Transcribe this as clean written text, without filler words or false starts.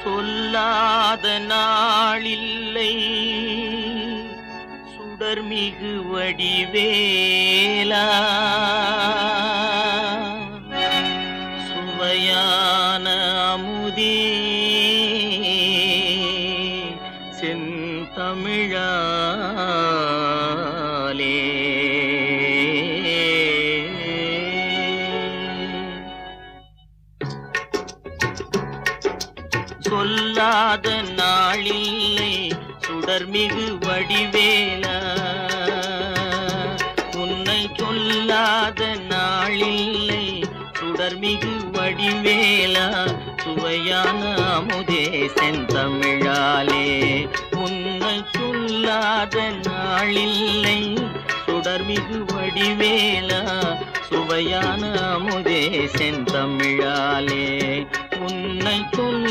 சொல்லாத நாளில்லை சுடர்மிகு வடிவேலா, சுவையான அமுதே செந்தமிழாலே. சொல்லாத நாளில்லை சுடர்மிகு வடிவேலா, உன்னை சொல்லாத நாளில்லை சுடர்மிகு வடிவேலா, சுவையான அமுதே செந்தமிழாலே. உன்னை சொல்லாத நாளில்லை சுடர்மிகு வடிவேலா, சுவையான அமுதே செந்தமிழாலே. உன்னை சொல்